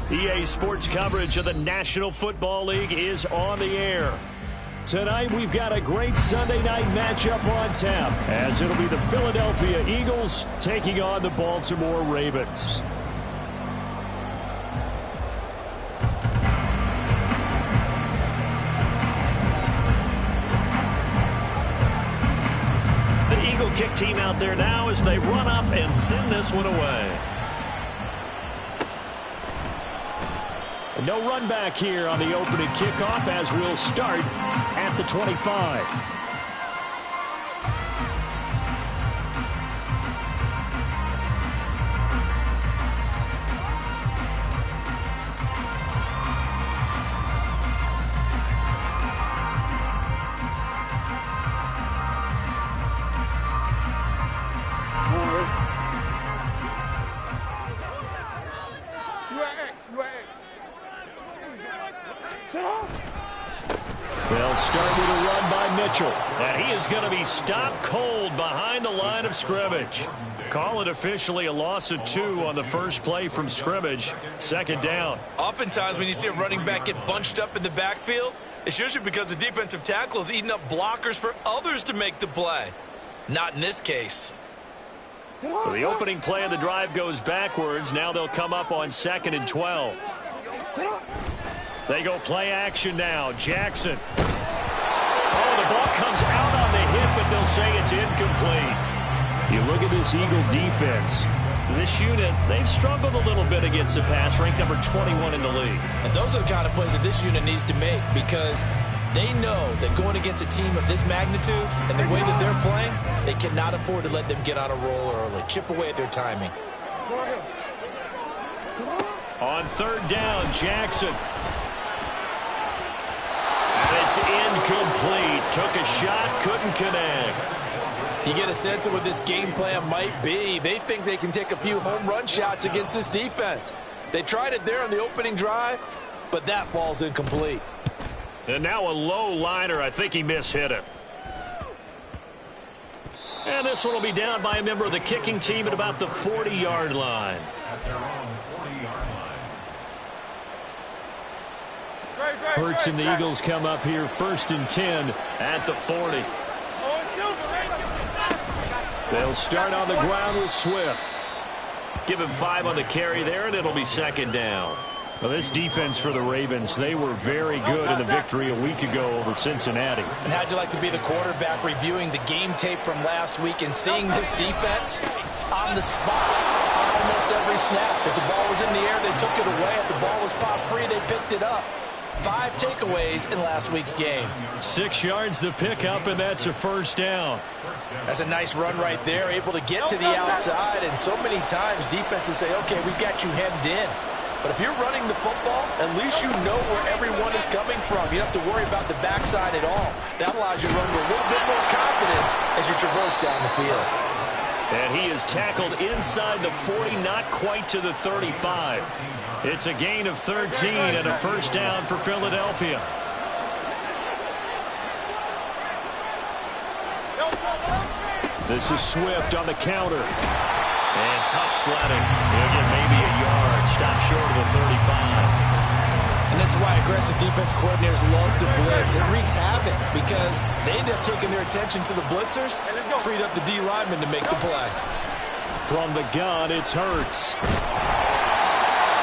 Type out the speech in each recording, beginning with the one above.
EA Sports coverage of the National Football League is on the air. Tonight, we've got a great Sunday night matchup on tap, as it'll be the Philadelphia Eagles taking on the Baltimore Ravens. The Eagle kick team out there now as they run up and send this one away. No run back here on the opening kickoff as we'll start at the 25. They'll start with a run by Mitchell. And he is going to be stopped cold behind the line of scrimmage. Call it officially a loss of 2 on the first play from scrimmage. Second down. Oftentimes when you see a running back get bunched up in the backfield, it's usually because the defensive tackle is eating up blockers for others to make the play. Not in this case. So the opening play of the drive goes backwards. Now they'll come up on 2nd and 12. They go play action now. Jackson. Oh, the ball comes out on the hit, but they'll say it's incomplete. You look at this Eagle defense. This unit, they've struggled a little bit against the pass, ranked number 21 in the league. And those are the kind of plays that this unit needs to make, because they know that going against a team of this magnitude and the way that they're playing, they cannot afford to let them get on a roll early. Chip away at their timing. On 3rd down, Jackson. It's incomplete. Took a shot, couldn't connect. You get a sense of what this game plan might be. They think they can take a few home run shots against this defense. They tried it there on the opening drive, but that ball's incomplete. And now a low liner. I think he mishit it. And this one will be down by a member of the kicking team at about the 40-yard line. Hurts and the Eagles come up here 1st and 10 at the 40. They'll start on the ground with Swift. Give him 5 on the carry there, and it'll be 2nd down. Well, this defense for the Ravens, they were very good in the victory a week ago over Cincinnati. And how'd you like to be the quarterback reviewing the game tape from last week and seeing this defense on the spot almost every snap? If the ball was in the air, they took it away. If the ball was popped free, they picked it up. 5 takeaways in last week's game. 6 yards the pickup, and that's a 1st down. That's a nice run right there, able to get to the outside. And so many times defenses say, okay, we've got you hemmed in. But if you're running the football, at least you know where everyone is coming from. You don't have to worry about the backside at all. That allows you to run with a little bit more confidence as you traverse down the field. And he is tackled inside the 40, not quite to the 35. It's a gain of 13 and a 1st down for Philadelphia. This is Swift on the counter. And tough sledding. He'll get maybe a yard. Stop short of the 35. And this is why aggressive defense coordinators love to blitz. It wreaks havoc because they end up taking their attention to the blitzers, freed up the D lineman to make the play. From the gun, it's Hurts.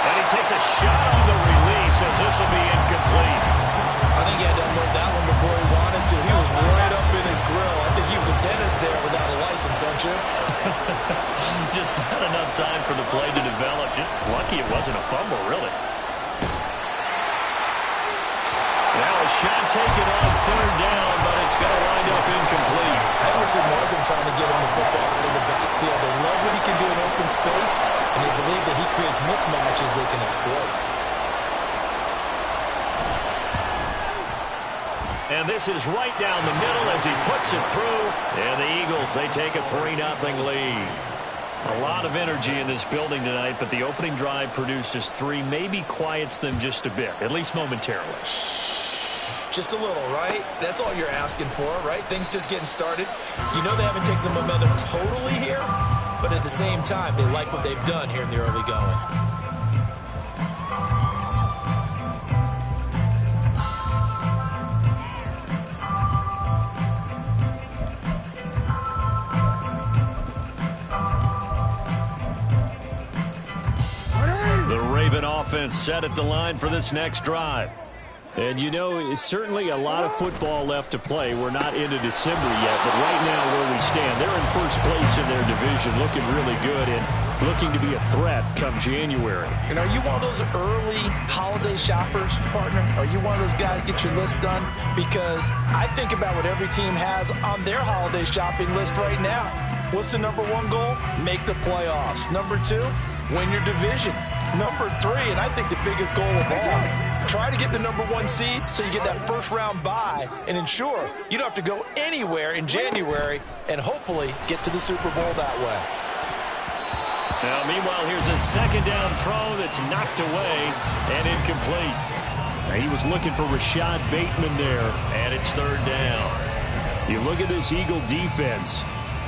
And he takes a shot on the release as this will be incomplete. I think he had to unload that one before he wanted to. He was right up in his grill. I think he was a dentist there without a license, don't you? Just not enough time for the play to develop. Just lucky it wasn't a fumble, really. Now a shot taken on 3rd down, but it's going to wind up incomplete. I ever see more of them trying to get him the football out of the backfield. They love what he can do in open space, and they believe that he creates mismatches they can exploit. And this is right down the middle as he puts it through. And the Eagles, they take a 3-0 lead. A lot of energy in this building tonight, but the opening drive produces 3, maybe quiets them just a bit, at least momentarily. Just a little, right? That's all you're asking for, right? Things just getting started. You know they haven't taken the momentum totally here, but at the same time, they like what they've done here in the early going. Raven offense set at the line for this next drive. And, you know, it's certainly a lot of football left to play. We're not into December yet, but right now where we stand, they're in first place in their division, looking really good and looking to be a threat come January. And are you one of those early holiday shoppers, partner? Are you one of those guys get your list done? Because I think about what every team has on their holiday shopping list right now. What's the number one goal? Make the playoffs. Number two, win your division. Number three, and I think the biggest goal of all, try to get the number one seed so you get that first round bye and ensure you don't have to go anywhere in January and hopefully get to the Super Bowl that way. Now, meanwhile, here's a second down throw that's knocked away and incomplete. Now, he was looking for Rashad Bateman there, and it's third down. You look at this Eagle defense.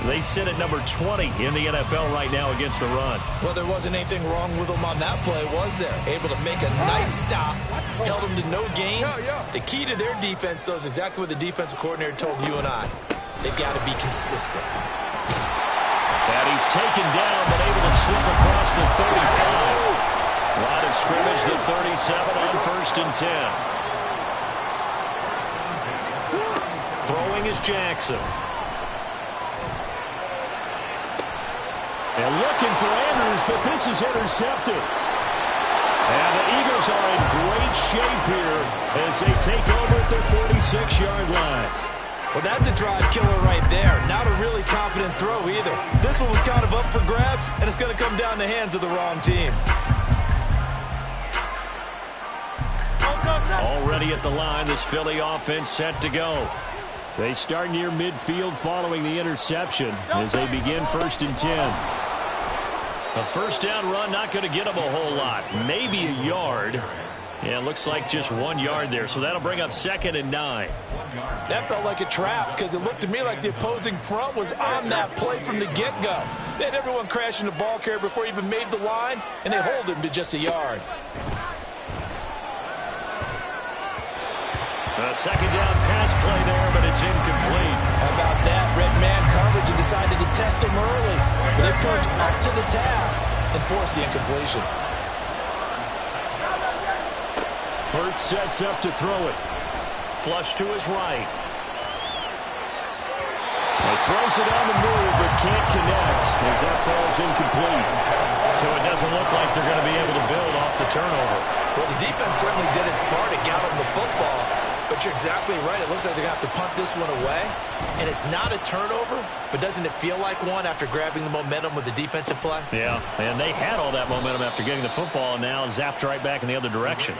They sit at number 20 in the NFL right now against the run. Well, there wasn't anything wrong with them on that play, was there? Able to make a nice stop, held them to no gain. The key to their defense, though, is exactly what the defensive coordinator told you and I. They've got to be consistent. And he's taken down, but able to slip across the 35. Line of scrimmage, the 37 on 1st and 10. Throwing is Jackson. And looking for Andrews, but this is intercepted. And the Eagles are in great shape here as they take over at their 46-yard line. Well, that's a drive killer right there. Not a really confident throw either. This one was kind of up for grabs, and it's going to come down the hands of the wrong team. Already at the line, this Philly offense set to go. They start near midfield following the interception as they begin 1st and 10. A first down run, not going to get them a whole lot. Maybe a yard. Yeah, it looks like just 1 yard there, so that'll bring up 2nd and 9. That felt like a trap because it looked to me like the opposing front was on that play from the get-go. They had everyone crashing the ball carrier before he even made the line, and they hold him to just a yard. A second down pass play there, but it's incomplete. How about that? Red man coverage and decided to test him early. But they proved up to the task and forced the incompletion. Hurts sets up to throw it. Flush to his right. He throws it on the move, but can't connect as that falls incomplete. So it doesn't look like they're going to be able to build off the turnover. Well, the defense certainly did its part to get them the football. But you're exactly right. It looks like they're going to have to punt this one away. And it's not a turnover, but doesn't it feel like one after grabbing the momentum with the defensive play? Yeah, and they had all that momentum after getting the football and now zapped right back in the other direction.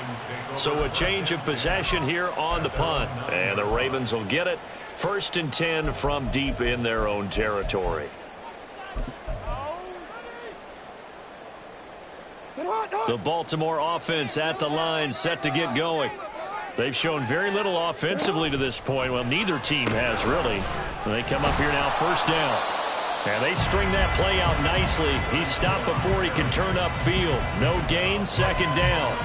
So a change of possession here on the punt. And the Ravens will get it. 1st and 10 from deep in their own territory. The Baltimore offense at the line, set to get going. They've shown very little offensively to this point. Well, neither team has, really. And they come up here now, 1st down. And they string that play out nicely. He's stopped before he can turn upfield. No gain, 2nd down.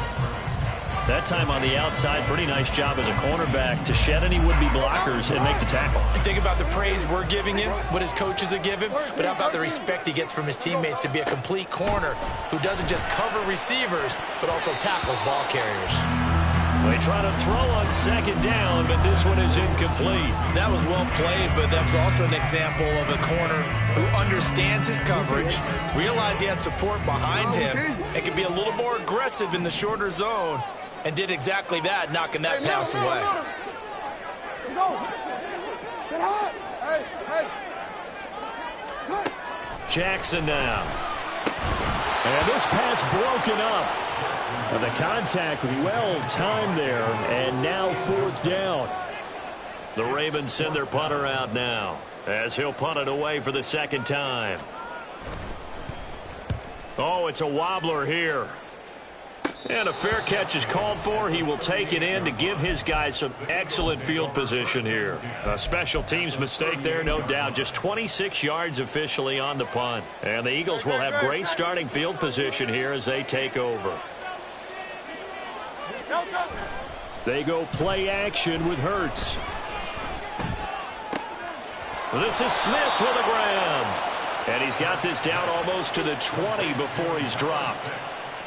That time on the outside, pretty nice job as a cornerback to shed any would-be blockers and make the tackle. Think about the praise we're giving him, what his coaches are giving, but how about the respect he gets from his teammates to be a complete corner who doesn't just cover receivers, but also tackles ball carriers. They try to throw on 2nd down, but this one is incomplete. That was well played, but that was also an example of a corner who understands his coverage, realized he had support behind him, and could be a little more aggressive in the shorter zone, and did exactly that, knocking that pass away. Jackson now. And this pass broken up. And the contact well timed there, and now 4th down. The Ravens send their punter out now as he'll punt it away for the 2nd time. Oh, it's a wobbler here. And a fair catch is called for. He will take it in to give his guys some excellent field position here. A special teams mistake there, no doubt. Just 26 yards officially on the punt. And the Eagles will have great starting field position here as they take over. They go play action with Hurts. This is Smith with a grab. And he's got this down almost to the 20 before he's dropped.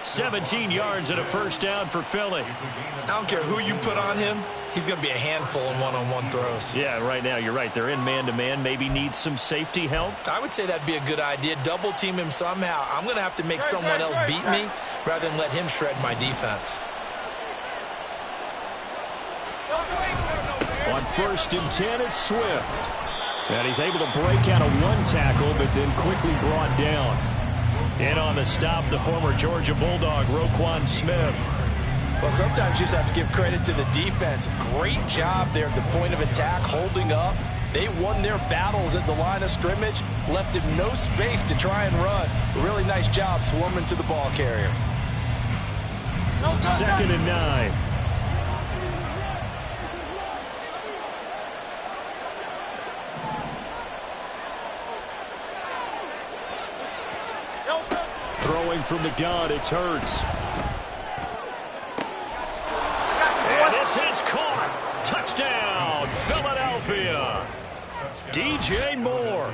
17 yards and a first down for Philly. I don't care who you put on him. He's going to be a handful in one-on-one throws. Yeah, right now you're right. They're in man-to-man. Maybe needs some safety help. I would say that'd be a good idea. Double team him somehow. I'm going to have to make someone else beat me rather than let him shred my defense. On 1st and 10, it's Swift. And he's able to break out of one tackle, but then quickly brought down. In on the stop, the former Georgia Bulldog, Roquan Smith. Well, sometimes you just have to give credit to the defense. Great job there at the point of attack, holding up. They won their battles at the line of scrimmage, left him no space to try and run. Really nice job swarming to the ball carrier. 2nd and 9. Throwing from the gun, it's Hurts. And this is caught. Touchdown, Philadelphia. DJ Moore,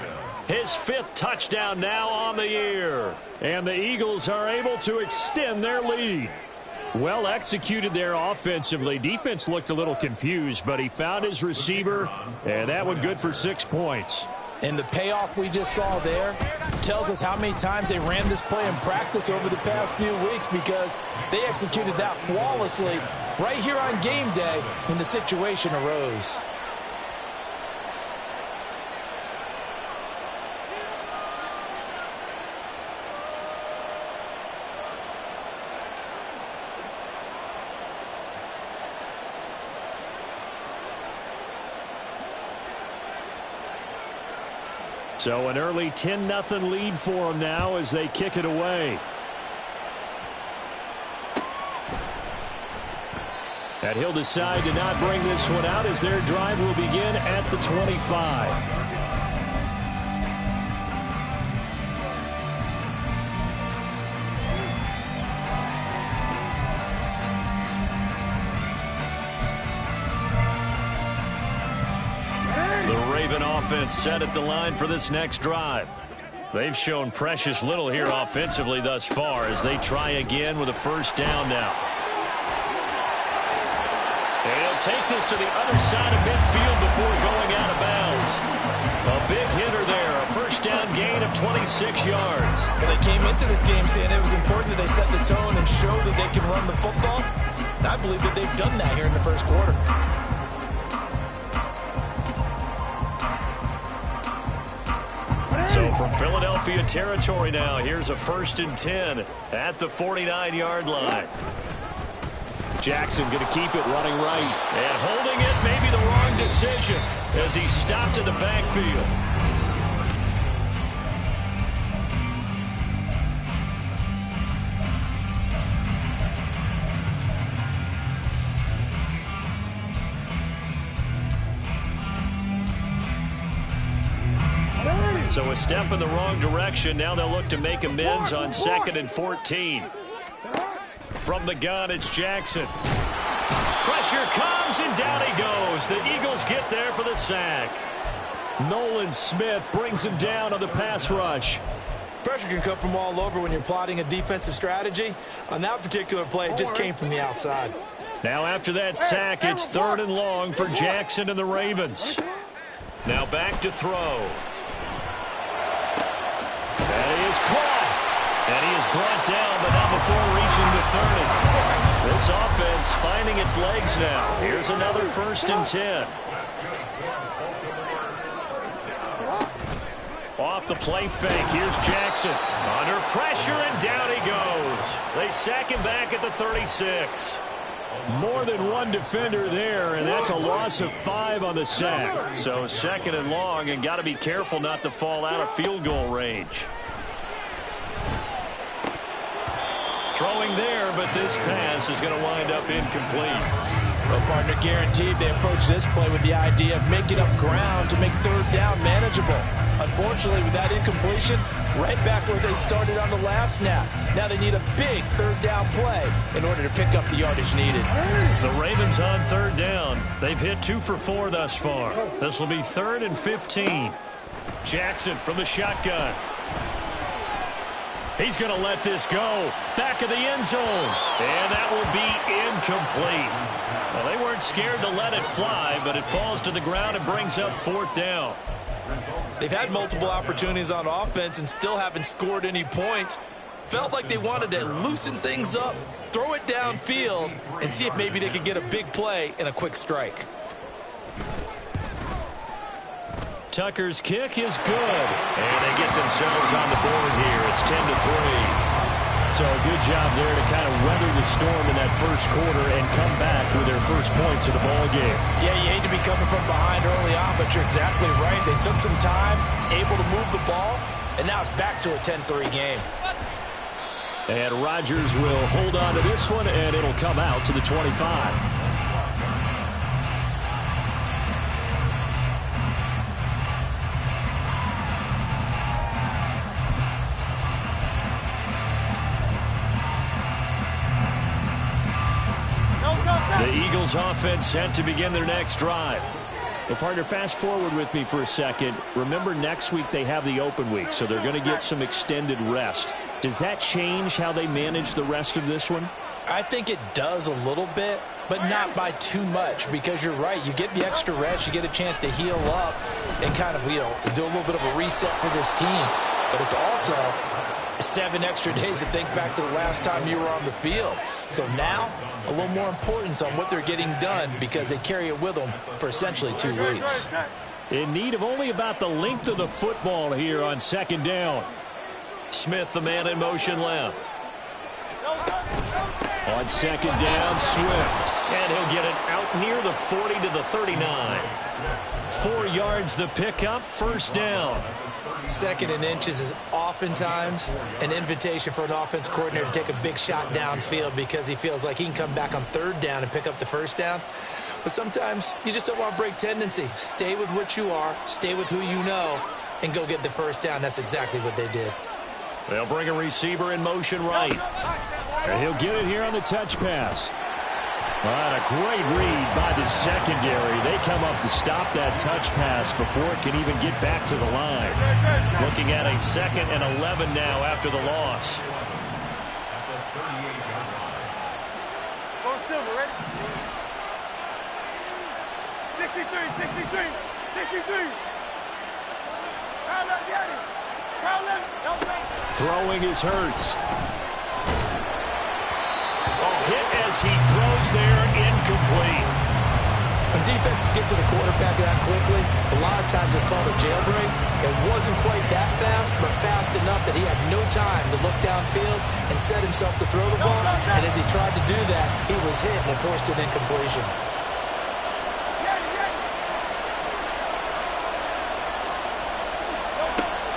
his 5th touchdown now on the year. And the Eagles are able to extend their lead. Well executed there offensively. Defense looked a little confused, but he found his receiver, and that one good for 6 points. And the payoff we just saw there tells us how many times they ran this play in practice over the past few weeks, because they executed that flawlessly right here on game day when the situation arose. So an early 10-0 lead for them now as they kick it away. And he'll decide to not bring this one out as their drive will begin at the 25. Offense set at the line for this next drive. They've shown precious little here offensively thus far as they try again with a first down now. And he'll take this to the other side of midfield before going out of bounds. A big hitter there, a first down gain of 26 yards. Well, they came into this game saying it was important that they set the tone and show that they can run the football. And I believe that they've done that here in the first quarter. So from Philadelphia territory now, here's a 1st and 10 at the 49-yard line. Jackson going to keep it running right. And holding it may be the wrong decision as he stopped in the backfield. So a step in the wrong direction. Now they'll look to make amends on 2nd and 14. From the gun, it's Jackson. Pressure comes, and down he goes. The Eagles get there for the sack. Nolan Smith brings him down on the pass rush. Pressure can come from all over when you're plotting a defensive strategy. On that particular play, it just came from the outside. Now after that sack, it's 3rd and long for Jackson and the Ravens. Now back to throw. And he is caught. And he is brought down, but not before reaching the 30. This offense finding its legs now. Here's another 1st and 10. Off the play fake, here's Jackson. Under pressure, and down he goes. They sack him back at the 36. More than one defender there, and that's a loss of 5 on the sack. So 2nd and long, and got to be careful not to fall out of field goal range. Throwing there, but this pass is going to wind up incomplete. Well, partner, guaranteed they approach this play with the idea of making up ground to make 3rd down manageable. Unfortunately, with that incompletion, right back where they started on the last snap. Now they need a big 3rd down play in order to pick up the yardage needed. The Ravens on 3rd down. They've hit 2 for 4 thus far. This will be 3rd and 15. Jackson from the shotgun. He's going to let this go. Back of the end zone. And that will be incomplete. Well, they weren't scared to let it fly, but it falls to the ground and brings up 4th down. They've had multiple opportunities on offense and still haven't scored any points. Felt like they wanted to loosen things up, throw it downfield, and see if maybe they could get a big play and a quick strike. Tucker's kick is good. And they get themselves on the board here. It's 10-3. So a good job there to kind of weather the storm in that first quarter and come back with their first points of the ball game. Yeah, you hate to be coming from behind early on, but you're exactly right. They took some time, able to move the ball, and now it's back to a 10-3 game. And Rodgers will hold on to this one, and it'll come out to the 25. The Eagles offense set to begin their next drive. Well, partner, fast forward with me for a second. Remember, next week they have the open week, so they're going to get some extended rest. Does that change how they manage the rest of this one? I think it does a little bit, but not by too much, because you're right. You get the extra rest. You get a chance to heal up and kind of, do a little bit of a reset for this team. But it's also 7 extra days to think back to the last time you were on the field. So now, a little more importance on what they're getting done because they carry it with them for essentially 2 weeks. In need of only about the length of the football here on 2nd down. Smith, the man in motion left. On 2nd down, Swift. And he'll get it out near the 40 to the 39. 4 yards the pickup, 1st down. 2nd and inches is oftentimes an invitation for an offense coordinator to take a big shot downfield because he feels like he can come back on 3rd down and pick up the 1st down. But sometimes you just don't want to break tendency. Stay with what you are, stay with who you know, and go get the 1st down. That's exactly what they did. They'll bring a receiver in motion right. And he'll get it here on the touch pass. Well, a great read by the secondary. They come up to stop that touch pass before it can even get back to the line. Looking at a 2nd and 11 now after the loss. Go Silver, ready? 63. Throwing is Hurts. Hit as he throws there, incomplete. When defenses get to the quarterback that quickly, a lot of times it's called a jailbreak. It wasn't quite that fast, but fast enough that he had no time to look downfield and set himself to throw the ball. And as he tried to do that, he was hit and it forced an incompletion.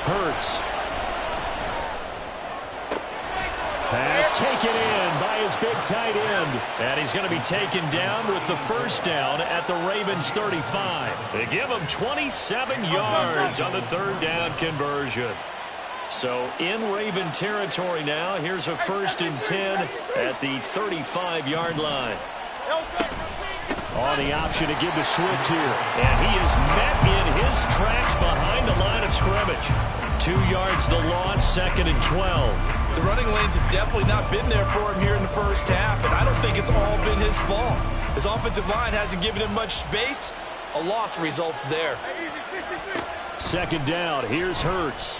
Hurts. Pass taken in by his big tight end. And he's going to be taken down with the 1st down at the Ravens 35. They give him 27 yards on the 3rd down conversion. So in Raven territory now, here's a 1st and 10 at the 35-yard line. On the option to give to Swift here. And he is met in his tracks behind the line of scrimmage. 2 yards the loss, 2nd and 12. The running lanes have definitely not been there for him here in the first half, and I don't think it's all been his fault. His offensive line hasn't given him much space. A loss results there. 2nd down, here's Hurts.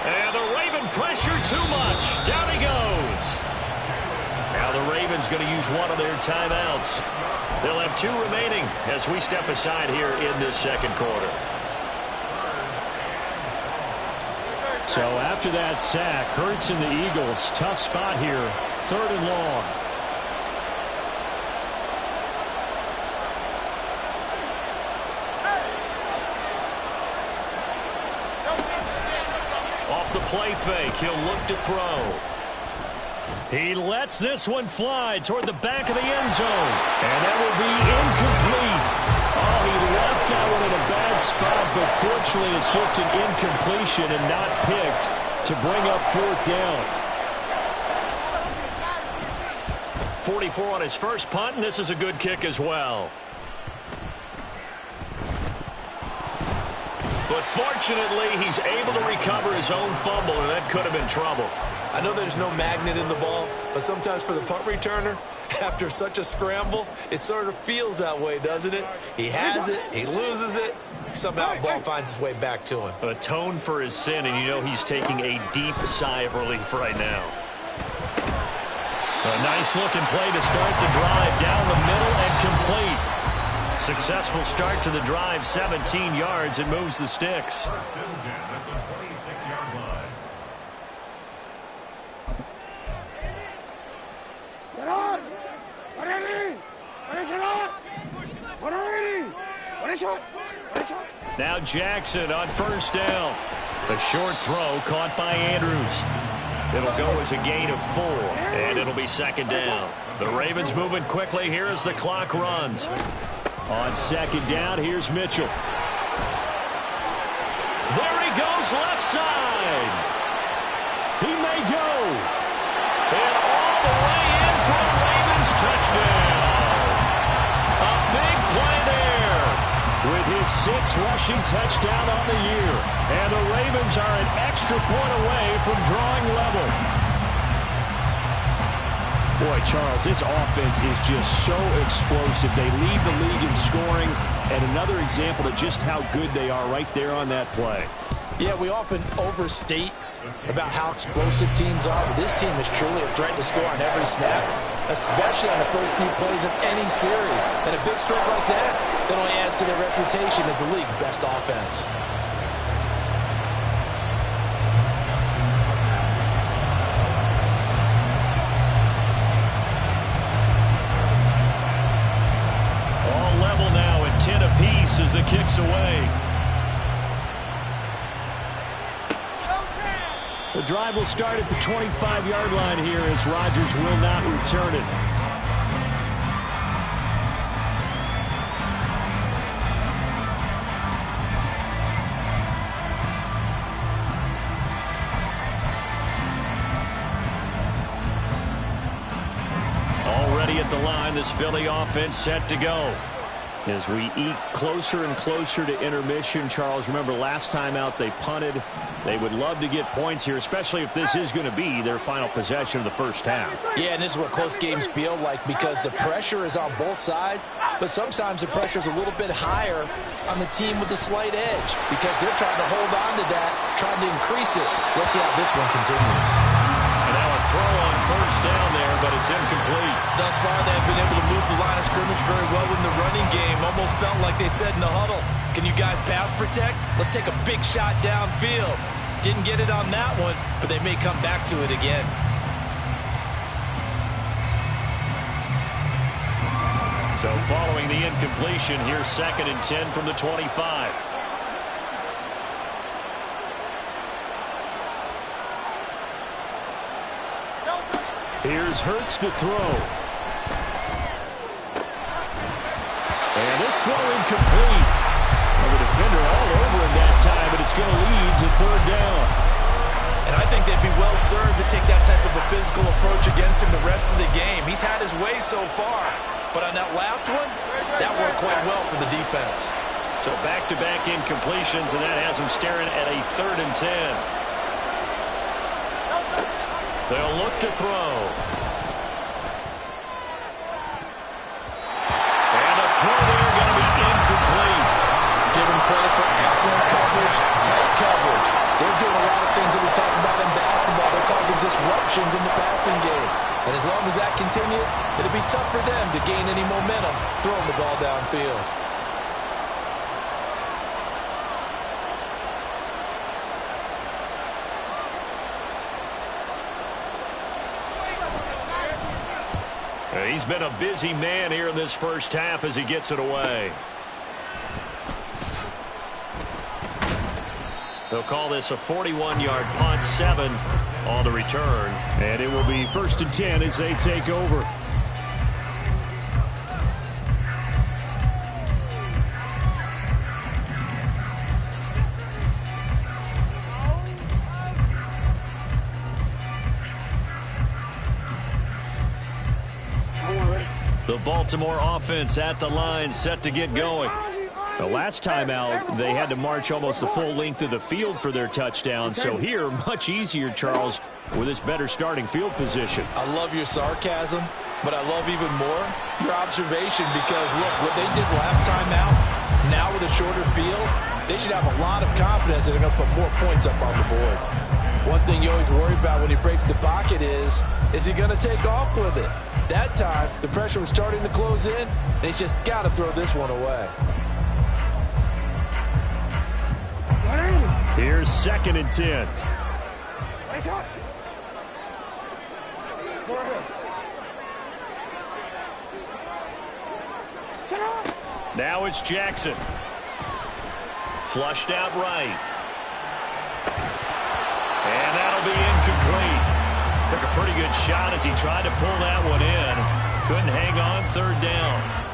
And the Raven pressure too much. Down he goes. Now the Ravens going to use one of their timeouts. They'll have 2 remaining as we step aside here in this 2nd quarter. So after that sack, Hurts and the Eagles, tough spot here, 3rd and long. Off the play fake, he'll look to throw. He lets this one fly toward the back of the end zone. And that will be incomplete. Oh, he left that one in a bad spot, but fortunately it's just an incompletion and not picked to bring up 4th down. 44 on his first punt, and this is a good kick as well. But fortunately, he's able to recover his own fumble, and that could have been trouble. I know there's no magnet in the ball, but sometimes for the punt returner, after such a scramble, it sort of feels that way, doesn't it? He has it, he loses it, somehow the ball finds its way back to him. Atone for his sin, and you know he's taking a deep sigh of relief right now. A nice-looking play to start the drive down the middle and complete. Successful start to the drive, 17 yards. It moves the sticks. First and 10 at the 26-yard line. Now Jackson on first down. A short throw caught by Andrews. It'll go as a gain of 4, and it'll be second down. The Ravens moving quickly here as the clock runs. On second down, here's Mitchell. There he goes, left side. He may go. And all the way in for a Ravens touchdown. A big play there with his 6th rushing touchdown on the year. And the Ravens are an extra point away from drawing level. Boy, Charles, this offense is just so explosive. They lead the league in scoring, and another example of just how good they are right there on that play. Yeah, we often overstate about how explosive teams are, but this team is truly a threat to score on every snap, especially on the first few plays of any series. And a big stroke like that only adds to their reputation as the league's best offense. As the kick's away. The drive will start at the 25-yard line here as Rodgers will not return it. Already at the line, this Philly offense set to go. As we eke closer and closer to intermission, Charles, remember last time out they punted. They would love to get points here, especially if this is going to be their final possession of the first half. Yeah, and this is what close games feel like because the pressure is on both sides, but sometimes the pressure is a little bit higher on the team with the slight edge because they're trying to hold on to that, trying to increase it. Let's see how this one continues. And now a throw on first down there, but it's incomplete. Thus far, they've been able to move the line of scrimmage very well in the running game. Almost felt like they said in the huddle, can you guys pass protect? Let's take a big shot downfield. Didn't get it on that one, but they may come back to it again. So following the incompletion, here's 2nd and 10 from the 25. Here's Hurts to throw. And this throw incomplete. Well, the defender all over him that time, but it's going to lead to 3rd down. And I think they'd be well served to take that type of a physical approach against him the rest of the game. He's had his way so far, but on that last one, that worked quite well for the defense. So back-to-back incompletions, and that has him staring at a 3rd and 10. They'll look to throw. And a throw there going to be incomplete. Give them credit for excellent coverage, tight coverage. They're doing a lot of things that we talk about in basketball. They're causing disruptions in the passing game. And as long as that continues, it'll be tough for them to gain any momentum throwing the ball downfield. He's been a busy man here in this first half as he gets it away. They'll call this a 41-yard punt, 7 on the return. And it will be 1st and 10 as they take over. The Baltimore offense at the line, set to get going. The last time out, they had to march almost the full length of the field for their touchdown. So here, much easier, Charles, with this better starting field position. I love your sarcasm, but I love even more your observation because, look, what they did last time out, now with a shorter field, they should have a lot of confidence that they're going to put more points up on the board. One thing you always worry about when he breaks the pocket is he going to take off with it? That time, the pressure was starting to close in, and he's just got to throw this one away. Here's 2nd and 10. Now it's Jackson. Flushed out right. And that'll be incomplete. Took a pretty good shot as he tried to pull that one in. Couldn't hang on, 3rd down.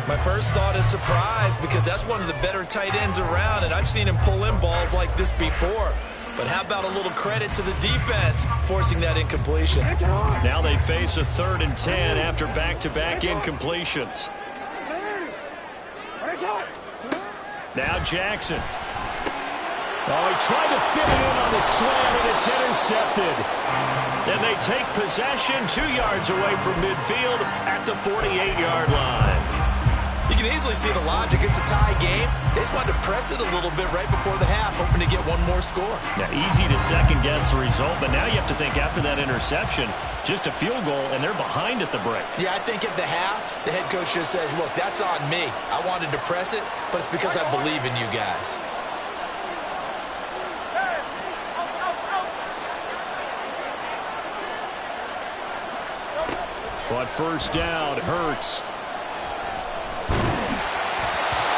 My first thought is surprise because that's one of the better tight ends around, and I've seen him pull in balls like this before. But how about a little credit to the defense forcing that incompletion? Now they face a 3rd and 10 after back-to-back incompletions. Now Jackson. Oh, he tried to fit it in on the slam, and it's intercepted. And they take possession 2 yards away from midfield at the 48-yard line. You can easily see the logic. It's a tie game. They just wanted to press it a little bit right before the half, hoping to get one more score. Now, easy to second-guess the result, but now you have to think after that interception, just a field goal, and they're behind at the break. Yeah, I think at the half, the head coach just says, look, that's on me. I wanted to press it, but it's because I believe in you guys. But first down, Hurts.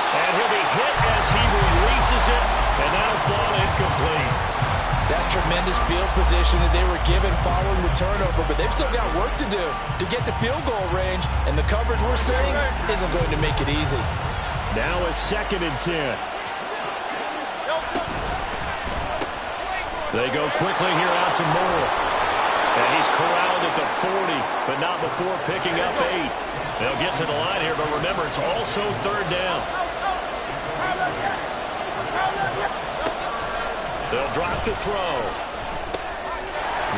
And he'll be hit as he releases it, and that'll fall incomplete. That's tremendous field position that they were given following the turnover, but they've still got work to do to get the field goal range, and the coverage we're seeing isn't going to make it easy. Now a 2nd and 10. They go quickly here out to Moore. And he's corralled at the 40, but not before picking up 8. They'll get to the line here, but remember, it's also 3rd down. They'll drop to throw.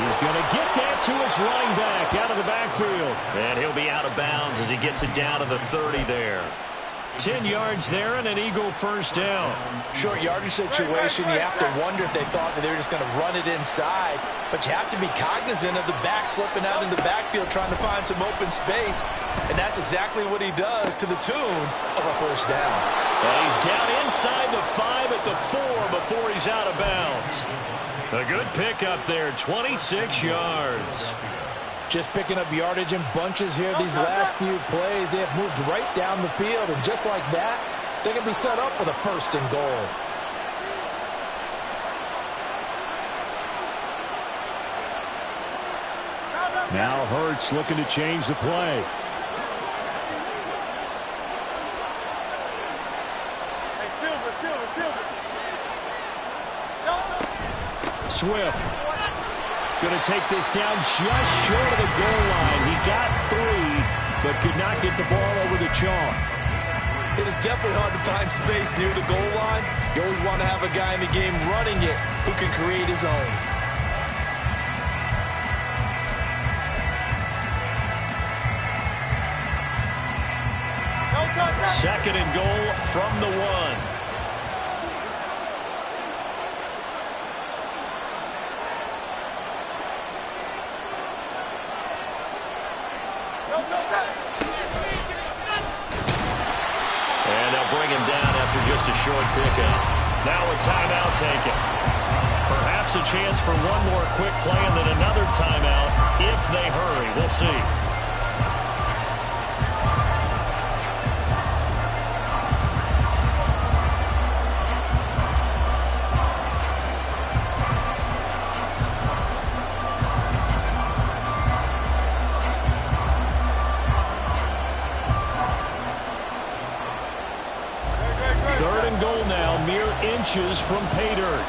He's going to get that to his running back out of the backfield. And he'll be out of bounds as he gets it down to the 30 there. 10 yards there and an Eagle first down. Short yardage situation, you have to wonder if they thought that they were just going to run it inside. But you have to be cognizant of the back slipping out in the backfield trying to find some open space. And that's exactly what he does to the tune of a first down. And he's down inside the 5 at the 4 before he's out of bounds. A good pickup there, 26 yards. Just picking up yardage in bunches here these last few plays. They have moved right down the field, and just like that, they can be set up with a 1st and goal. Now Hurts looking to change the play. Swift going to take this down just short of the goal line. He got 3, but could not get the ball over the chalk. It is definitely hard to find space near the goal line. You always want to have a guy in the game running it who can create his own. Second and goal from the 1. And they'll bring him down after just a short pickup. Now a timeout taken. Perhaps a chance for one more quick play and then another timeout if they hurry. We'll see. Third and goal now, mere inches from pay dirt.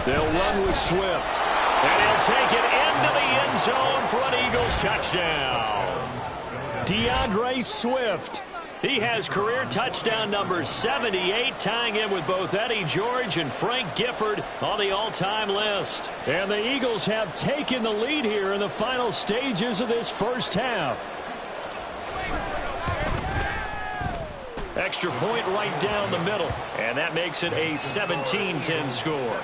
They'll run with Swift. And he'll take it into the end zone for an Eagles touchdown. DeAndre Swift. He has career touchdown number 78, tying him with both Eddie George and Frank Gifford on the all-time list. And the Eagles have taken the lead here in the final stages of this first half. Extra point right down the middle, and that makes it a 17-10 score.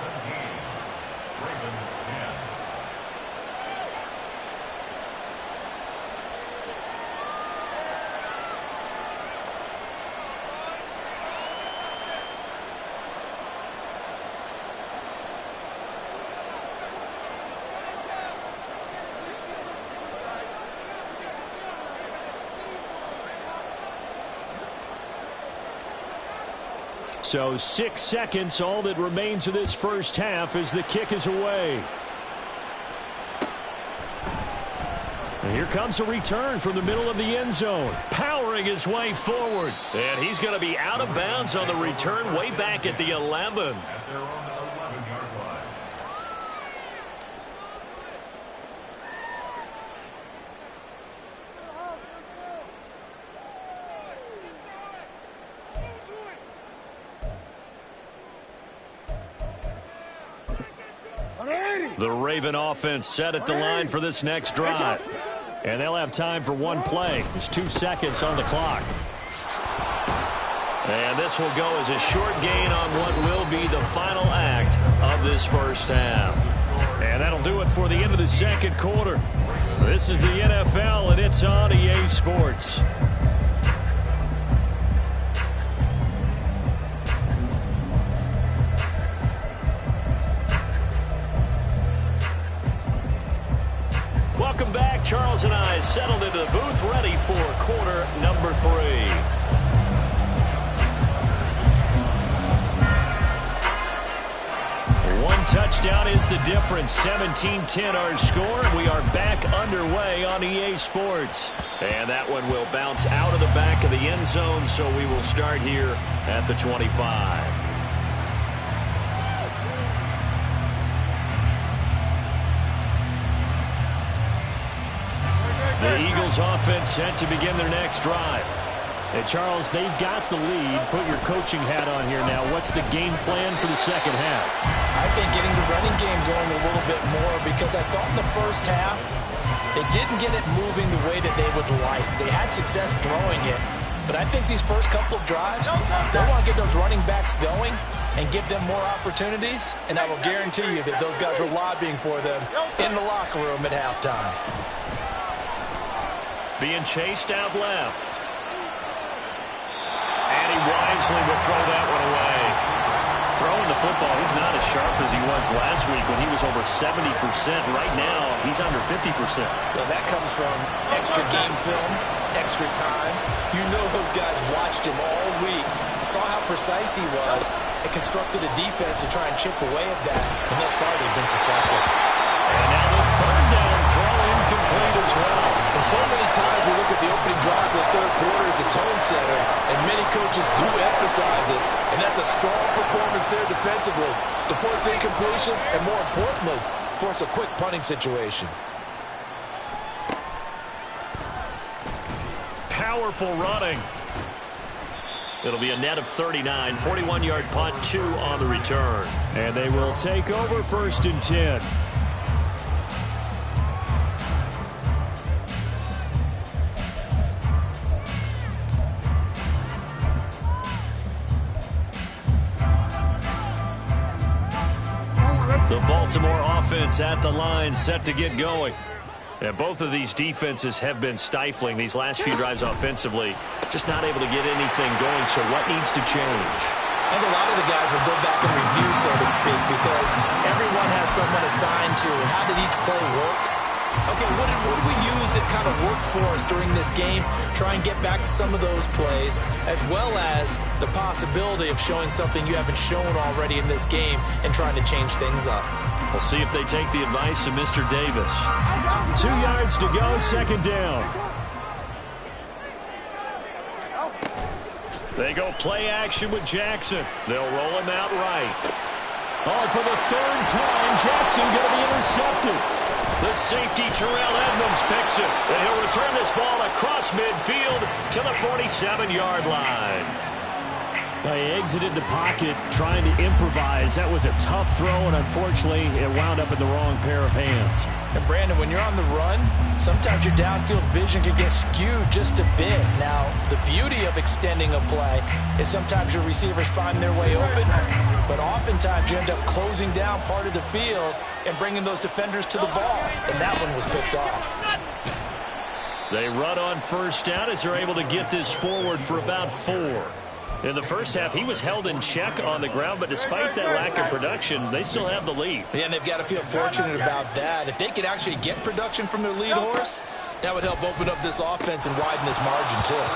So 6 seconds, all that remains of this first half as the kick is away. And here comes a return from the middle of the end zone, powering his way forward. And he's going to be out of bounds on the return way back at the 11. At their own 11-yard line. The Raven offense set at the line for this next drive. And they'll have time for one play. There's 2 seconds on the clock. And this will go as a short gain on what will be the final act of this first half. And that'll do it for the end of the second quarter. This is the NFL, and it's on EA Sports. Welcome back. Charles and I settled into the booth, ready for quarter number 3. One touchdown is the difference. 17-10 our score. We are back underway on EA Sports. And that one will bounce out of the back of the end zone, so we will start here at the 25. The Eagles offense set to begin their next drive. Hey, Charles, they've got the lead. Put your coaching hat on here now. What's the game plan for the second half? I think getting the running game going a little bit more, because I thought in the first half they didn't get it moving the way that they would like. They had success throwing it, but I think these first couple of drives, they want to get those running backs going and give them more opportunities, and I will guarantee you that those guys were lobbying for them in the locker room at halftime. Being chased out left. And he wisely will throw that one away. Throwing the football, he's not as sharp as he was last week when he was over 70%. Right now, he's under 50%. Well, that comes from extra game film, extra time. You know those guys watched him all week, saw how precise he was, and constructed a defense to try and chip away at that. And thus far, they've been successful. And now the third down throw incomplete as well. And so many times we look at the opening drive of the third quarter as a tone setter, and many coaches do emphasize it, and that's a strong performance there defensively to force the incompletion and, more importantly, force a quick punting situation. Powerful running. It'll be a net of 39, 41-yard punt, 2 on the return. And they will take over 1st and 10. The Baltimore offense at the line, set to get going. And both of these defenses have been stifling these last few drives offensively. Just not able to get anything going, so what needs to change? And a lot of the guys will go back and review, so to speak, because everyone has someone assigned to how did each play work. Okay, what did we use that kind of worked for us during this game? Try and get back some of those plays, as well as the possibility of showing something you haven't shown already in this game and trying to change things up. We'll see if they take the advice of Mr. Davis. 2 yards to go, 2nd down. They go play action with Jackson. They'll roll him out right. Oh, for the third time, Jackson going to be intercepted. The safety, Terrell Edmonds, picks it. And he'll return this ball across midfield to the 47-yard line. They exited the pocket trying to improvise. That was a tough throw, and unfortunately, it wound up in the wrong pair of hands. And Brandon, when you're on the run, sometimes your downfield vision can get skewed just a bit. Now, the beauty of extending a play is sometimes your receivers find their way open, but oftentimes you end up closing down part of the field and bringing those defenders to the ball, and that one was picked off. They run on first down as they're able to get this forward for about 4. In the first half, he was held in check on the ground, but despite that lack of production, they still have the lead. Yeah, and they've got to feel fortunate about that. If they could actually get production from their lead horse, that would help open up this offense and widen this margin, too.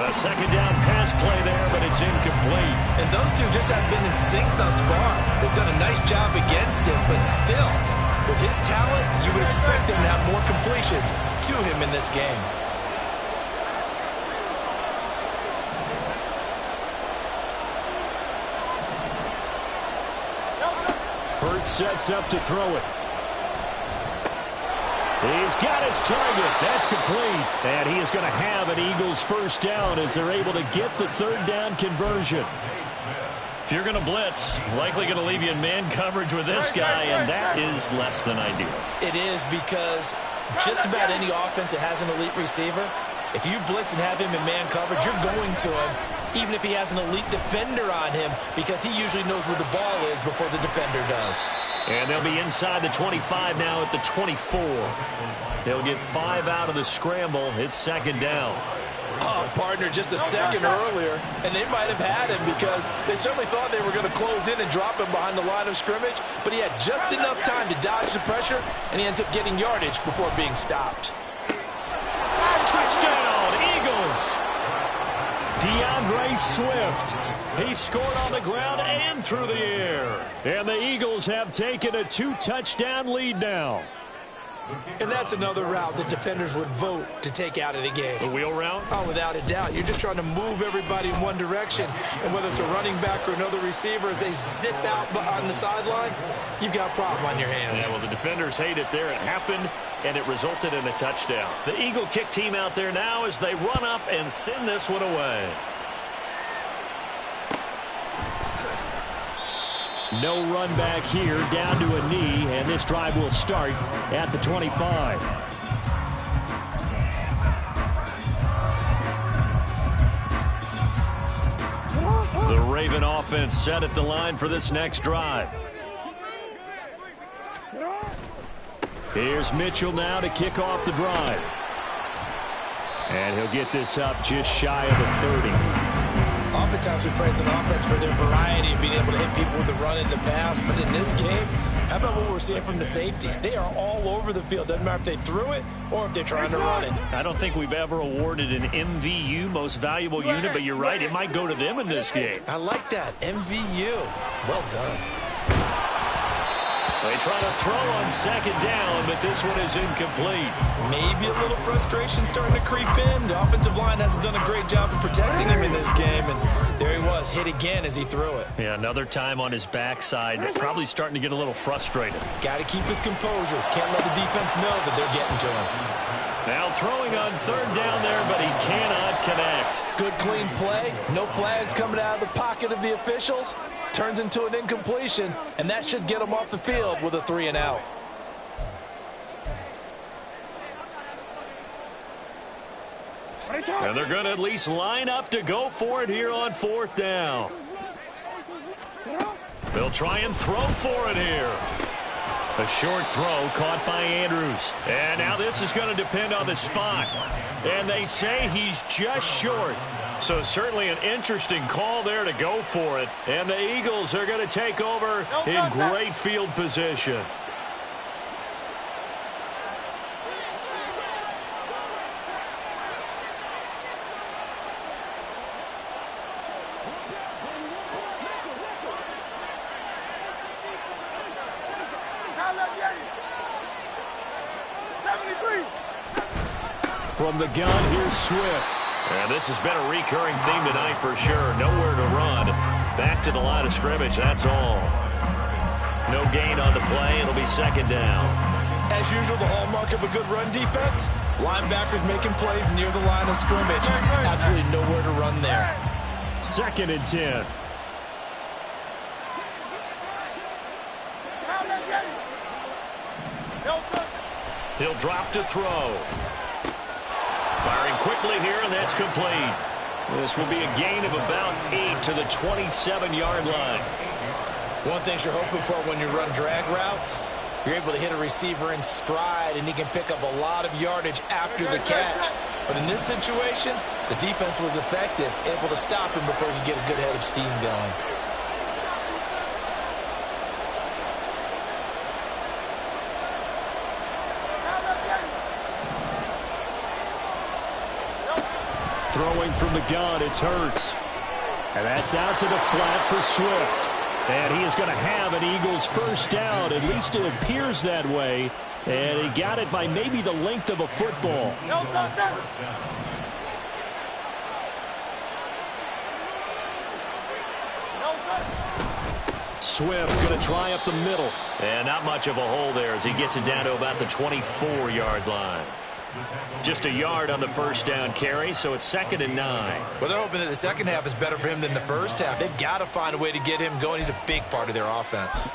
A second down pass play there, but it's incomplete. And those two just haven't been in sync thus far. They've done a nice job against him, but still, with his talent, you would expect him to have more completions to him in this game. Hurts sets up to throw it. He's got his target. That's complete. And he is going to have an Eagles first down as they're able to get the third down conversion. If you're going to blitz, likely going to leave you in man coverage with this guy, and that is less than ideal. It is, because just about any offense that has an elite receiver, if you blitz and have him in man coverage, you're going to him, even if he has an elite defender on him, because he usually knows where the ball is before the defender does. And they'll be inside the 25 now at the 24. They'll get 5 out of the scramble. It's second down. Oh, partner, just a second earlier, and they might have had him because they certainly thought they were going to close in and drop him behind the line of scrimmage, but he had just enough time to dodge the pressure, and he ends up getting yardage before being stopped. Touchdown, Eagles! DeAndre Swift. He scored on the ground and through the air. And the Eagles have taken a 2-touchdown lead now. And that's another route that defenders would vote to take out of the game. The wheel route? Oh, without a doubt. You're just trying to move everybody in one direction. And whether it's a running back or another receiver, as they zip out on the sideline, you've got a problem on your hands. Yeah, well, the defenders hate it there. It happened, and it resulted in a touchdown. The Eagle kick team out there now as they run up and send this one away. No run back here, down to a knee, and this drive will start at the 25. The Raven offense set at the line for this next drive. Here's Mitchell now to kick off the drive. And he'll get this up just shy of the 30. Oftentimes we praise an offense for their variety of being able to hit people with the run in the pass, but in this game, how about what we're seeing from the safeties? They are all over the field. Doesn't matter if they threw it or if they're trying to run it. I don't think we've ever awarded an MVU, most valuable unit, but you're right, it might go to them in this game. I like that, MVU. Well done. They try to throw on second down, but this one is incomplete. Maybe a little frustration starting to creep in. The offensive line hasn't done a great job of protecting him in this game, and there he was, hit again as he threw it. Yeah, another time on his backside, probably starting to get a little frustrated. Got to keep his composure. Can't let the defense know that they're getting to him. Now throwing on third down there, but he cannot connect. Good clean play. No flags coming out of the pocket of the officials. Turns into an incompletion, and that should get him off the field with a 3-and-out. And they're going to at least line up to go for it here on fourth down. They'll try and throw for it here. A short throw caught by Andrews. And now this is going to depend on the spot. And they say he's just short. So certainly an interesting call there to go for it. And the Eagles are going to take over in great field position. From the gun, here's Swift. And this has been a recurring theme tonight for sure. Nowhere to run. Back to the line of scrimmage, that's all. No gain on the play. It'll be second down. As usual, the hallmark of a good run defense, linebackers making plays near the line of scrimmage. Absolutely nowhere to run there. 2nd and 10. He'll drop to throw. Firing quickly here, and that's complete. This will be a gain of about 8 to the 27-yard line. One thing you're hoping for when you run drag routes, you're able to hit a receiver in stride, and he can pick up a lot of yardage after the catch. But in this situation, the defense was effective, able to stop him before he could get a good head of steam going. Throwing from the gun, it's Hurts. And that's out to the flat for Swift. And he is going to have an Eagles first down. At least it appears that way. And he got it by maybe the length of a football. Swift going to try up the middle. And not much of a hole there as he gets it down to about the 24-yard line. Just a yard on the first down carry, so it's 2nd and 9. Well, they're hoping that the second half is better for him than the first half. They've got to find a way to get him going. He's a big part of their offense.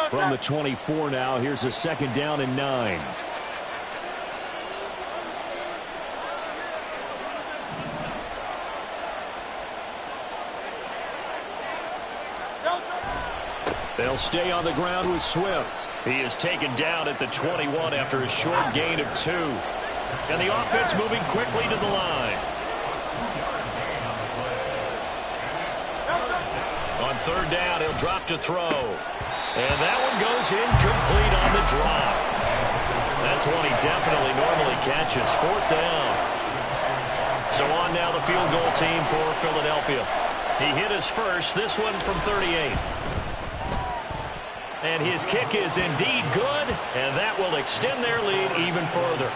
From the 24 now, here's a 2nd down and 9. They'll stay on the ground with Swift. He is taken down at the 21 after a short gain of 2. And the offense moving quickly to the line. On 3rd down, he'll drop to throw. And that one goes incomplete on the drop. That's one he definitely normally catches. 4th down. So on now the field goal team for Philadelphia. He hit his first, this one from 38. And his kick is indeed good, and that will extend their lead even further.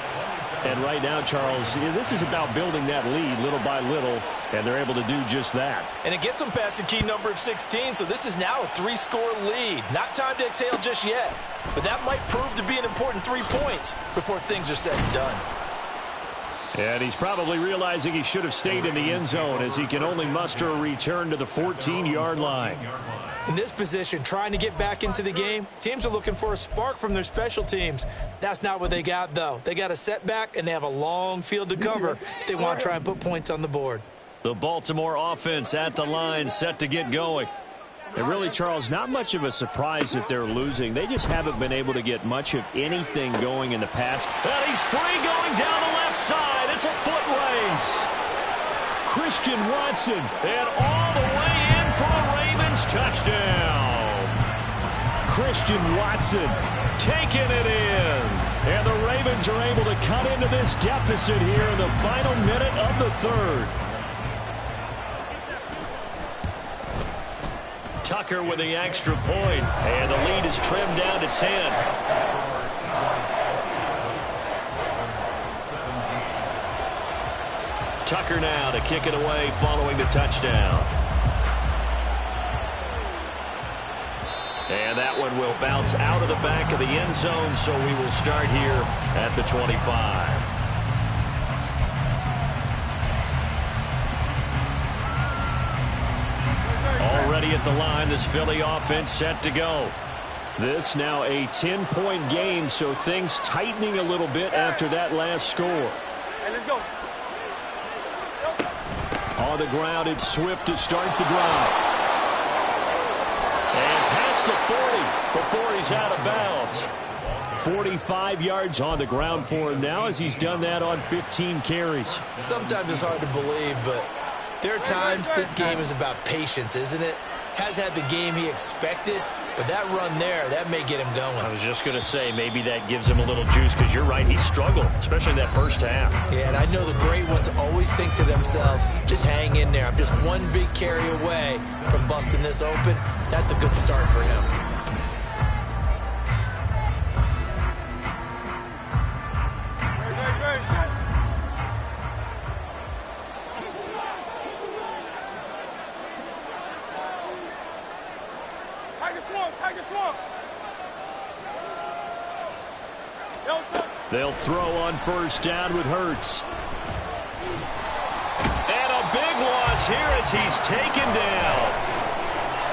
And right now, Charles, this is about building that lead little by little, and they're able to do just that. And it gets them past the key number of 16, so this is now a 3-score lead. Not time to exhale just yet, but that might prove to be an important 3 points before things are said and done. And he's probably realizing he should have stayed in the end zone as he can only muster a return to the 14-yard line. In this position, trying to get back into the game, teams are looking for a spark from their special teams. That's not what they got, though. They got a setback, and they have a long field to cover if they want to try and put points on the board. The Baltimore offense at the line, set to get going. And really, Charles, not much of a surprise that they're losing. They just haven't been able to get much of anything going in the past. And he's free going down the left side. It's a foot race. Christian Watson, and all the way in for a Ravens touchdown. Christian Watson taking it in. And the Ravens are able to cut into this deficit here in the final minute of the 3rd. Tucker with the extra point, and the lead is trimmed down to 10. Tucker now to kick it away following the touchdown. And that one will bounce out of the back of the end zone, so we will start here at the 25. Already at the line, this Philly offense set to go. This now a 10-point game, so things tightening a little bit after that last score. Hey, let's go. On the ground, it's Swift to start the drive. And past the 40 before he's out of bounds. 45 yards on the ground for him now as he's done that on 15 carries. Sometimes it's hard to believe, but there are times this game is about patience, isn't it? Has had the game he expected, but that run there, that may get him going. I was just going to say, maybe that gives him a little juice, because you're right, he struggled, especially in that first half. Yeah, and I know the great ones always think to themselves, just hang in there. I'm just one big carry away from busting this open. That's a good start for him. They'll throw on first down with Hurts. And a big loss here as he's taken down.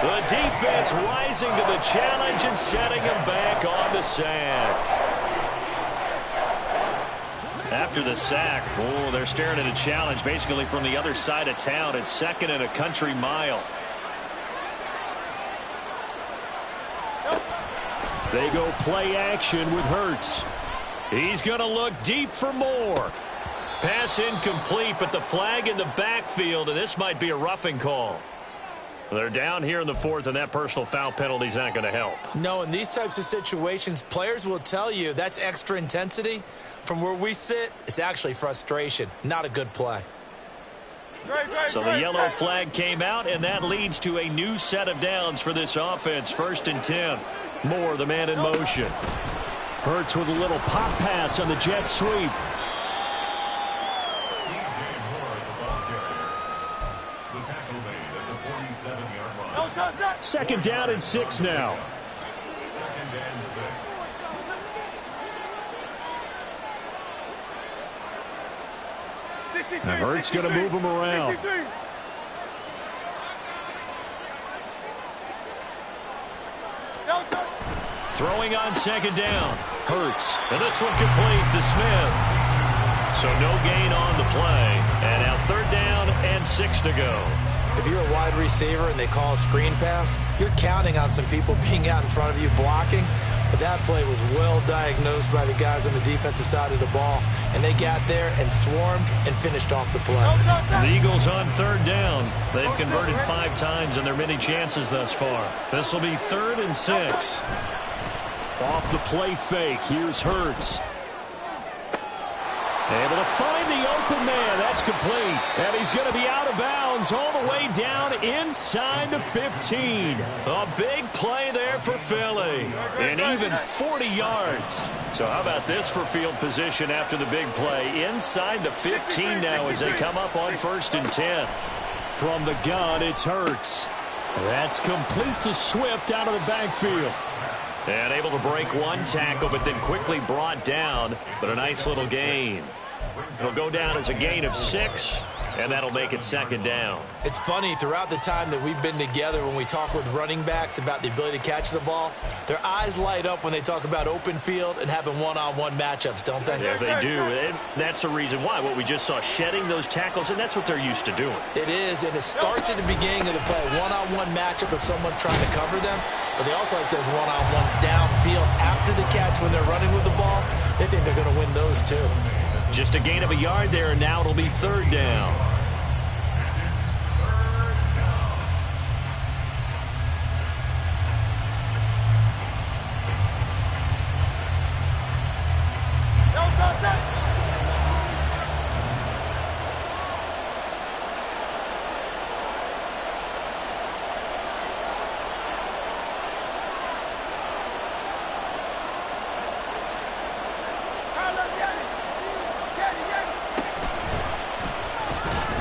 The defense rising to the challenge and setting him back on the sack. After the sack, oh, they're staring at a challenge basically from the other side of town. It's second and a country mile. They go play action with Hurts. He's going to look deep for more. Pass incomplete, but the flag in the backfield, and this might be a roughing call. They're down here in the fourth, and that personal foul penalty is not going to help. No, in these types of situations, players will tell you that's extra intensity. From where we sit, it's actually frustration. Not a good play. So the yellow flag came out, and that leads to a new set of downs for this offense. 1st and 10. Moore, the man in motion. Hurts with a little pop pass on the jet sweep. Second down and 6 now. Now Hurts going to move him around. Throwing on second down. Hurts. And this one complete to Smith. So no gain on the play. And now 3rd down and 6 to go. If you're a wide receiver and they call a screen pass, you're counting on some people being out in front of you blocking. But that play was well diagnosed by the guys on the defensive side of the ball. And they got there and swarmed and finished off the play. The Eagles on 3rd down. They've converted 5 times in their many chances thus far. This will be 3rd and 6. Off the play fake. Here's Hurts. Able to find the open man. That's complete. And he's going to be out of bounds all the way down inside the 15. A big play there for Philly. And even 40 yards. So how about this for field position after the big play? Inside the 15 now as they come up on 1st and 10. From the gun, it's Hurts. That's complete to Swift out of the backfield. And able to break one tackle, but then quickly brought down. But a nice little gain. It'll go down as a gain of 6, and that'll make it 2nd down. It's funny, throughout the time that we've been together, when we talk with running backs about the ability to catch the ball, their eyes light up when they talk about open field and having one-on-one matchups, don't they? Yeah, they do. And that's the reason why. What we just saw, shedding those tackles, and that's what they're used to doing. It is, and it starts at the beginning of the play. One-on-one matchup of someone trying to cover them, but they also like those one-on-ones downfield after the catch when they're running with the ball. They think they're going to win those too. Just a gain of a yard there, and now it'll be 3rd down.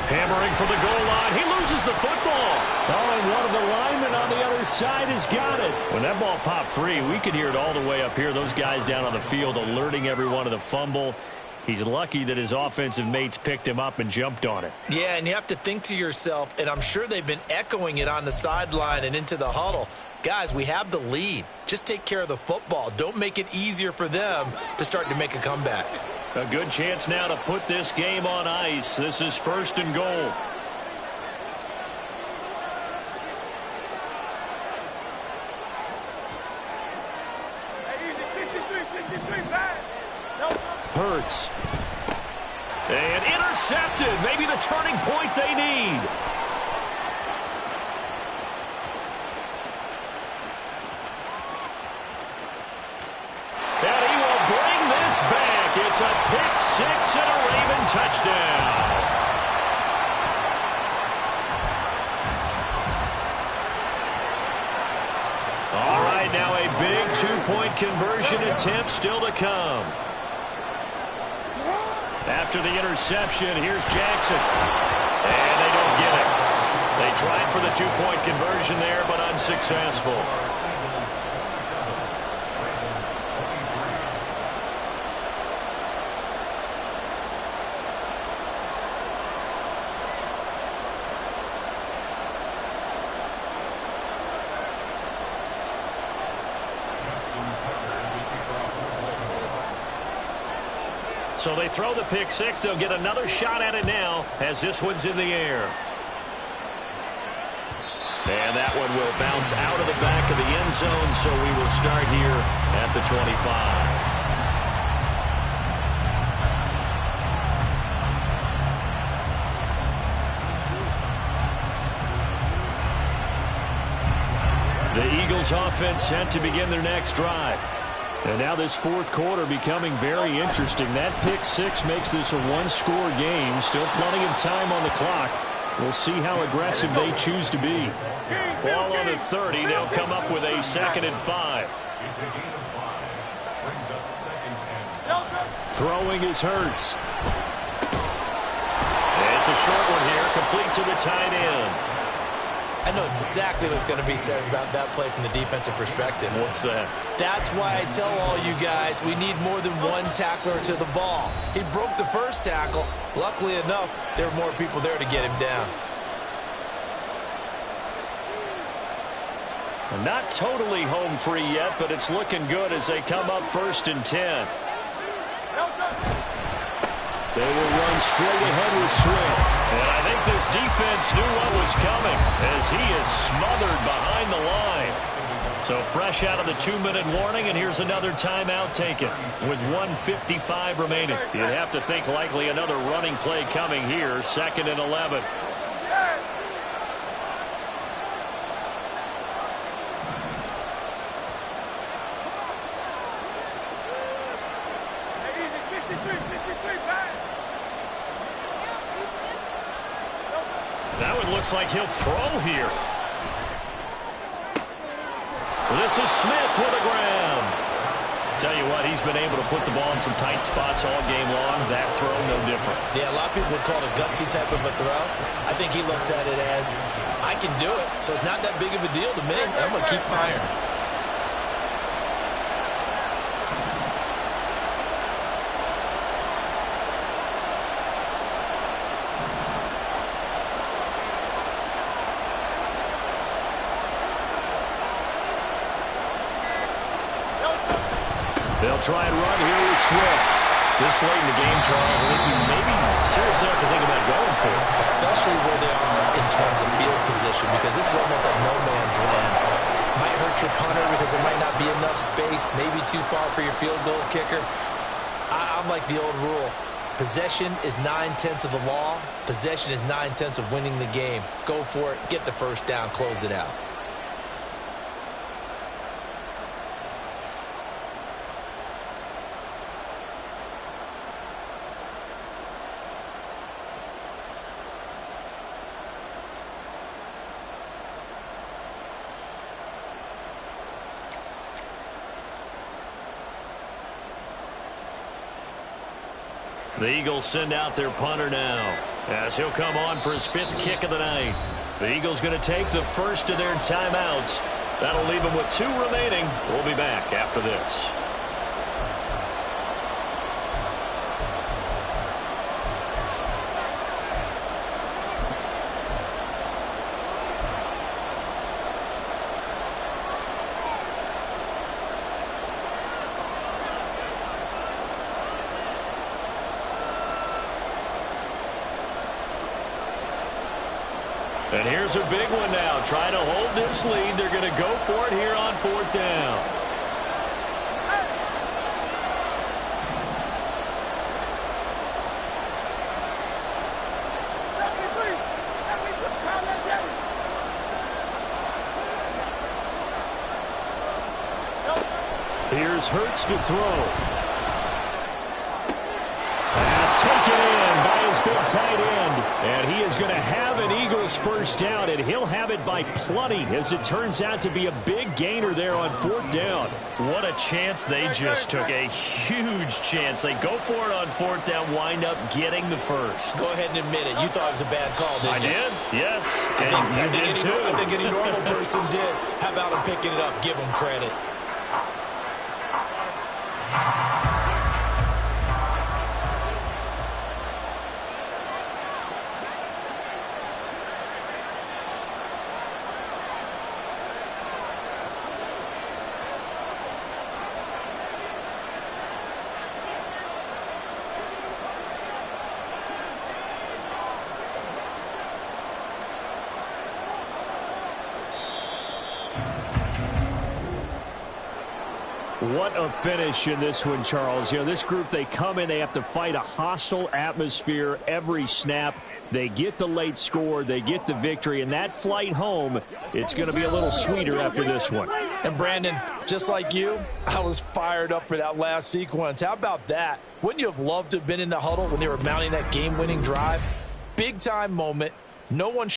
Hammering for the goal line. He loses the football. Oh, and one of the linemen on the other side has got it. When that ball popped free, we could hear it all the way up here. Those guys down on the field alerting everyone of the fumble. He's lucky that his offensive mates picked him up and jumped on it. Yeah, and you have to think to yourself, and I'm sure they've been echoing it on the sideline and into the huddle. Guys, we have the lead. Just take care of the football. Don't make it easier for them to start to make a comeback. A good chance now to put this game on ice. This is 1st and goal. Hurts. And intercepted. Maybe the turning point they need. And he will bring this back. It's a pick 6 and a Raven touchdown. All right, now a big 2-point conversion attempt still to come. After the interception, here's Jackson. And they don't get it. They tried for the 2-point conversion there, but unsuccessful. So they throw the pick six. They'll get another shot at it now as this one's in the air. And that one will bounce out of the back of the end zone, so we will start here at the 25. The Eagles offense set to begin their next drive. And now this fourth quarter becoming very interesting. That pick six makes this a one-score game. Still plenty of time on the clock. We'll see how aggressive they choose to be. Ball on the 30. They'll come up with a 2nd and 5. It's a gain of 5. Brings up 2nd and 5. Throwing is Hurts. It's a short one here, complete to the tight end. I know exactly what's going to be said about that play from the defensive perspective. What's that? That's why I tell all you guys we need more than one tackler to the ball. He broke the first tackle. Luckily enough, there were more people there to get him down. Not totally home free yet, but it's looking good as they come up 1st and 10. They will run straight ahead with Swift. And I think this defense knew what was coming as he is smothered behind the line. So fresh out of the 2-minute warning, and here's another timeout taken with 1:55 remaining. You'd have to think likely another running play coming here, 2nd and 11. That one looks like he'll throw here. This is Smith with a grab. Tell you what, he's been able to put the ball in some tight spots all game long. That throw, no different. Yeah, a lot of people would call it a gutsy type of a throw. I think he looks at it as, I can do it, so it's not that big of a deal to me. I'm going to keep firing. They'll try and run here with Swift. This late in the game, Charles, I think you maybe seriously have to think about going for it. Especially where they are in terms of field position, because this is almost like no man's land. Might hurt your punter because there might not be enough space, maybe too far for your field goal kicker. I'm like the old rule. Possession is 9/10 of the law. Possession is 9/10 of winning the game. Go for it, get the first down, close it out. The Eagles send out their punter now as he'll come on for his 5th kick of the night. The Eagles going to take the first of their timeouts. That'll leave them with 2 remaining. We'll be back after this. And here's a big one now. Trying to hold this lead. They're going to go for it here on 4th down. Here's Hurts to throw. Pass taken in by his big tight end. And he is going to have an Eagles first down, and he'll have it by plenty as it turns out to be a big gainer there on 4th down. What a chance they just took. A huge chance. They go for it on 4th down, wind up getting the first. Go ahead and admit it. You thought it was a bad call, didn't you? I did, yes. I think any normal person did. How about him picking it up? Give him credit. What a finish in this one, Charles. You know, this group, they come in, they have to fight a hostile atmosphere every snap. They get the late score, they get the victory, and that flight home, it's going to be a little sweeter after this one. And Brandon, just like you, I was fired up for that last sequence. How about that? Wouldn't you have loved to have been in the huddle when they were mounting that game-winning drive? Big-time moment. No one